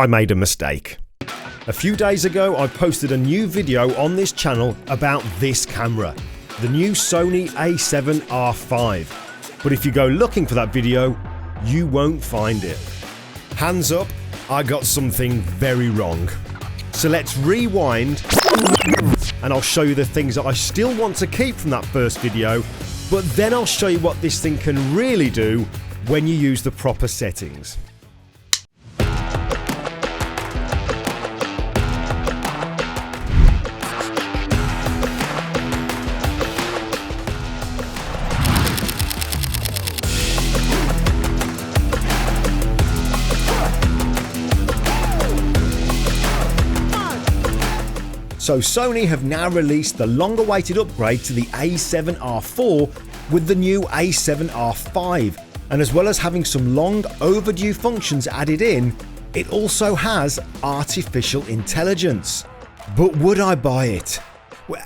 I made a mistake. A few days ago, I posted a new video on this channel about this camera, the new Sony A7RV. But if you go looking for that video, you won't find it. Hands up, I got something very wrong. So let's rewind and I'll show you the things that I still want to keep from that first video, but then I'll show you what this thing can really do when you use the proper settings. So Sony have now released the long-awaited upgrade to the A7R4 with the new A7R5, and as well as having some long overdue functions added in, it also has artificial intelligence. But would I buy it? Well,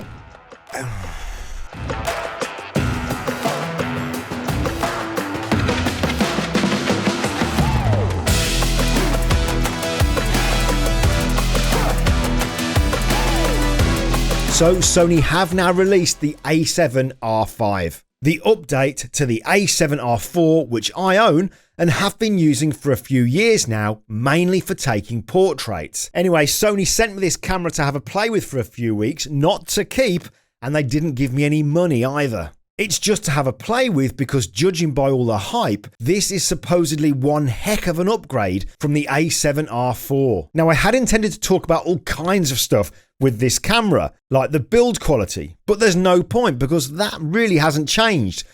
So Sony have now released the A7R5, the update to the A7R4, which I own and have been using for a few years now, mainly for taking portraits. Anyway, Sony sent me this camera to have a play with for a few weeks, not to keep, and they didn't give me any money either. It's just to have a play with because, judging by all the hype, this is supposedly one heck of an upgrade from the A7R4. Now, I had intended to talk about all kinds of stuff with this camera, like the build quality, but there's no point because that really hasn't changed.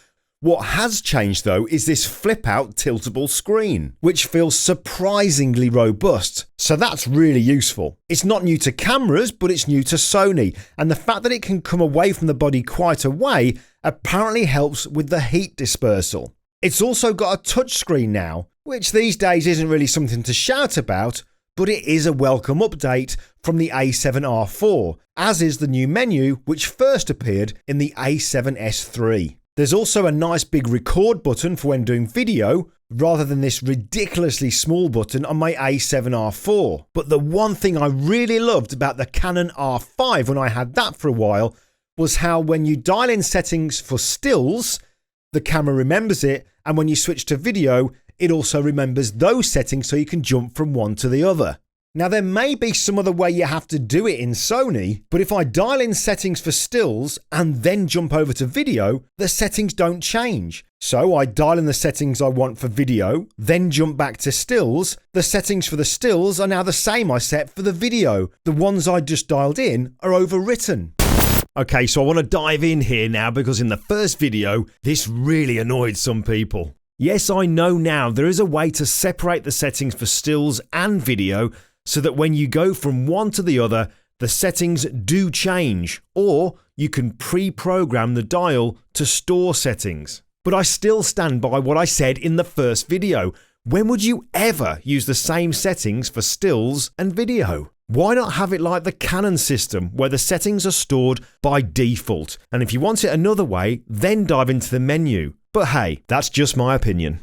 What has changed though is this flip out tiltable screen, which feels surprisingly robust, so that's really useful. It's not new to cameras, but it's new to Sony, and the fact that it can come away from the body quite a way apparently helps with the heat dispersal. It's also got a touchscreen now, which these days isn't really something to shout about, but it is a welcome update from the A7R4, as is the new menu which first appeared in the A7S III. There's also a nice big record button for when doing video, rather than this ridiculously small button on my A7R4. But the one thing I really loved about the Canon R5 when I had that for a while was how when you dial in settings for stills, the camera remembers it, and when you switch to video, it also remembers those settings so you can jump from one to the other. Now, there may be some other way you have to do it in Sony, but if I dial in settings for stills and then jump over to video, the settings don't change. So I dial in the settings I want for video, then jump back to stills. The settings for the stills are now the same I set for the video. The ones I just dialed in are overwritten. Okay, so I want to dive in here now because in the first video, this really annoyed some people. Yes, I know now there is a way to separate the settings for stills and video so that when you go from one to the other, the settings do change, or you can pre-program the dial to store settings. But I still stand by what I said in the first video. When would you ever use the same settings for stills and video? Why not have it like the Canon system where the settings are stored by default, and if you want it another way, then dive into the menu? But hey, that's just my opinion.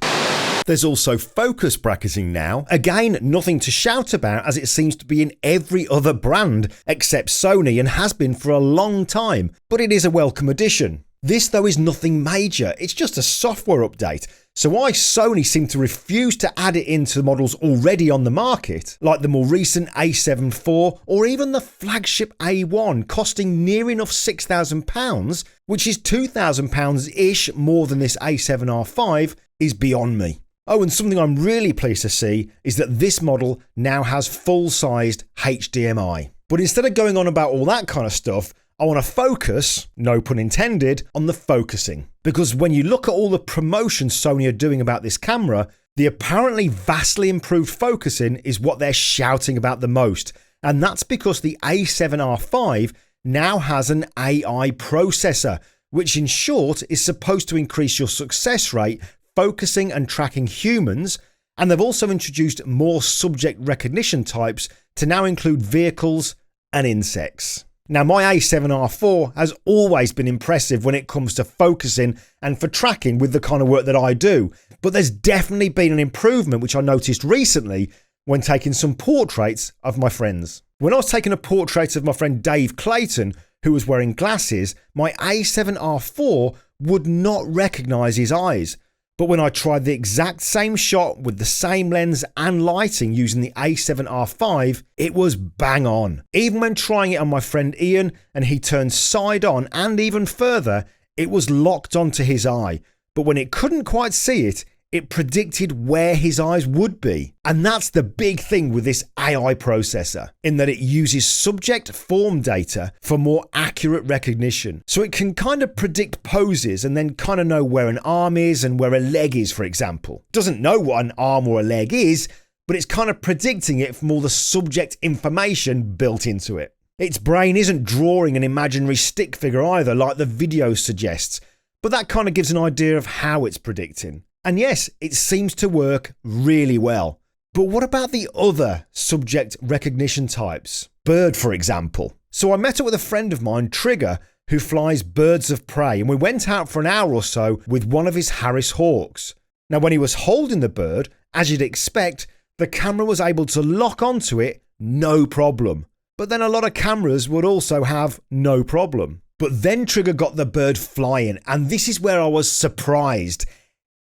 There's also focus bracketing now. Again, nothing to shout about as it seems to be in every other brand except Sony and has been for a long time, but it is a welcome addition. This though is nothing major, it's just a software update. So why Sony seem to refuse to add it into the models already on the market, like the more recent A7 IV or even the flagship A1 costing near enough £6,000, which is £2,000-ish more than this A7R5, is beyond me. Oh, and something I'm really pleased to see is that this model now has full-sized HDMI. But instead of going on about all that kind of stuff, I want to focus, no pun intended, on the focusing. Because when you look at all the promotion Sony are doing about this camera, the apparently vastly improved focusing is what they're shouting about the most. And that's because the A7R5 now has an AI processor, which in short is supposed to increase your success rate focusing and tracking humans, and they've also introduced more subject recognition types to now include vehicles and insects. Now, my A7R4 has always been impressive when it comes to focusing and for tracking with the kind of work that I do, but there's definitely been an improvement which I noticed recently when taking some portraits of my friends. When I was taking a portrait of my friend Dave Clayton, who was wearing glasses, my A7R4 would not recognise his eyes. But when I tried the exact same shot with the same lens and lighting using the A7R5, it was bang on. Even when trying it on my friend Ian and he turned side on and even further, it was locked onto his eye. But when it couldn't quite see it, it predicted where his eyes would be. And that's the big thing with this AI processor, in that it uses subject form data for more accurate recognition. So it can kind of predict poses and then kind of know where an arm is and where a leg is, for example. It doesn't know what an arm or a leg is, but it's kind of predicting it from all the subject information built into it. Its brain isn't drawing an imaginary stick figure either, like the video suggests, but that kind of gives an idea of how it's predicting. And yes, it seems to work really well. But what about the other subject recognition types? Bird, for example. So I met up with a friend of mine, Trigger, who flies birds of prey, and we went out for an hour or so with one of his Harris Hawks. Now, when he was holding the bird, as you'd expect, the camera was able to lock onto it, no problem. But then a lot of cameras would also have no problem. But then Trigger got the bird flying, and this is where I was surprised,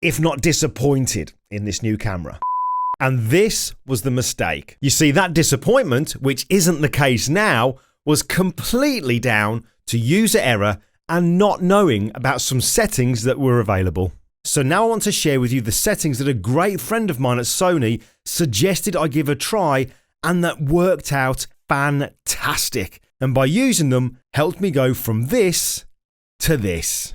if not disappointed, in this new camera. And this was the mistake. You see, that disappointment, which isn't the case now, was completely down to user error and not knowing about some settings that were available. So now I want to share with you the settings that a great friend of mine at Sony suggested I give a try and that worked out fantastic. And by using them, helped me go from this to this.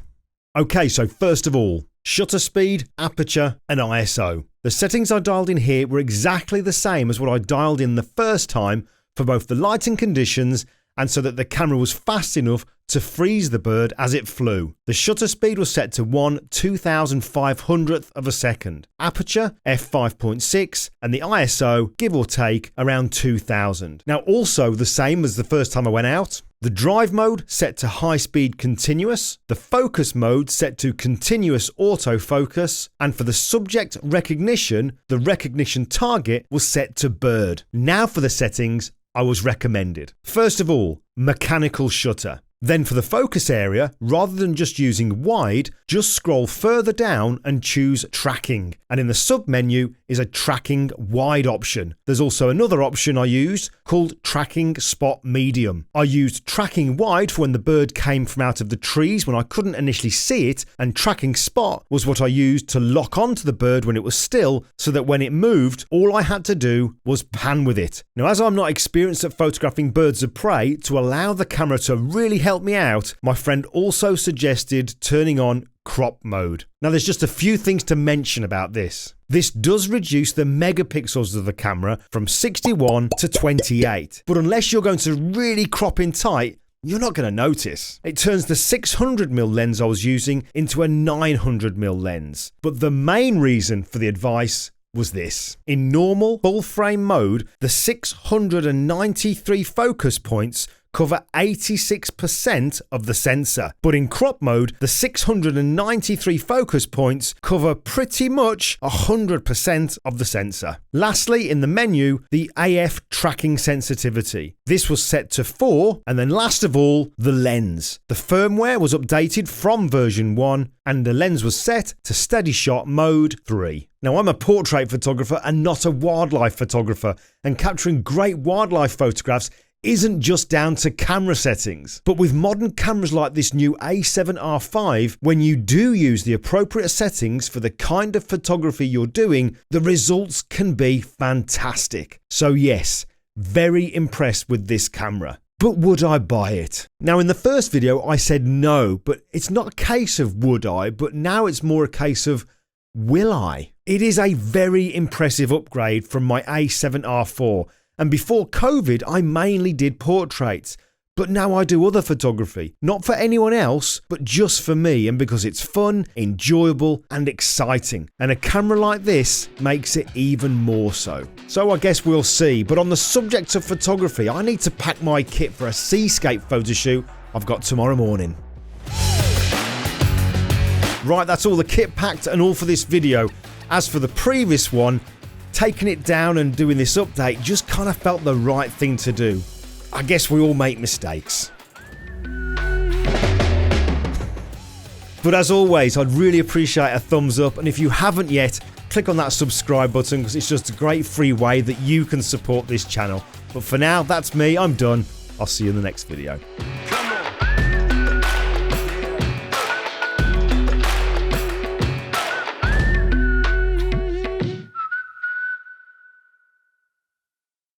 Okay, so first of all, shutter speed, aperture, and ISO. The settings I dialed in here were exactly the same as what I dialed in the first time for both the lighting conditions and so that the camera was fast enough to freeze the bird as it flew. The shutter speed was set to 1/2500th of a second. Aperture, f5.6, and the ISO, give or take, around 2000. Now also the same as the first time I went out. The drive mode set to high speed continuous, the focus mode set to continuous autofocus, and for the subject recognition, the recognition target was set to bird. Now for the settings I was recommended. First of all, mechanical shutter. Then for the focus area, rather than just using wide, just scroll further down and choose tracking. And in the sub-menu is a tracking wide option. There's also another option I used called tracking spot medium. I used tracking wide for when the bird came from out of the trees when I couldn't initially see it, and tracking spot was what I used to lock onto the bird when it was still, so that when it moved, all I had to do was pan with it. Now, as I'm not experienced at photographing birds of prey, to allow the camera to really help me out, my friend also suggested turning on crop mode. Now there's just a few things to mention about this. This does reduce the megapixels of the camera from 61 to 28, but unless you're going to really crop in tight, you're not going to notice. It turns the 600mm lens I was using into a 900mm lens. But the main reason for the advice was this. In normal full frame mode, the 693 focus points cover 86% of the sensor. But in crop mode, the 693 focus points cover pretty much 100% of the sensor. Lastly, in the menu, the AF tracking sensitivity. This was set to 4, and then last of all, the lens. The firmware was updated from version 1, and the lens was set to steady shot mode 3. Now, I'm a portrait photographer and not a wildlife photographer, and capturing great wildlife photographs isn't just down to camera settings. But with modern cameras like this new A7RV, when you do use the appropriate settings for the kind of photography you're doing, the results can be fantastic. So yes, very impressed with this camera. But would I buy it? Now, in the first video I said no, but it's not a case of would I, but now it's more a case of will I? It is a very impressive upgrade from my A7R4. And before COVID, I mainly did portraits, but now I do other photography, not for anyone else, but just for me, and because it's fun, enjoyable, and exciting. And a camera like this makes it even more so. So I guess we'll see, but on the subject of photography, I need to pack my kit for a seascape photo shoot I've got tomorrow morning. Right, that's all the kit packed and all for this video. As for the previous one, taking it down and doing this update just kind of felt the right thing to do. I guess we all make mistakes. But as always, I'd really appreciate a thumbs up, and if you haven't yet, click on that subscribe button because it's just a great free way that you can support this channel. But for now, that's me, I'm done. I'll see you in the next video.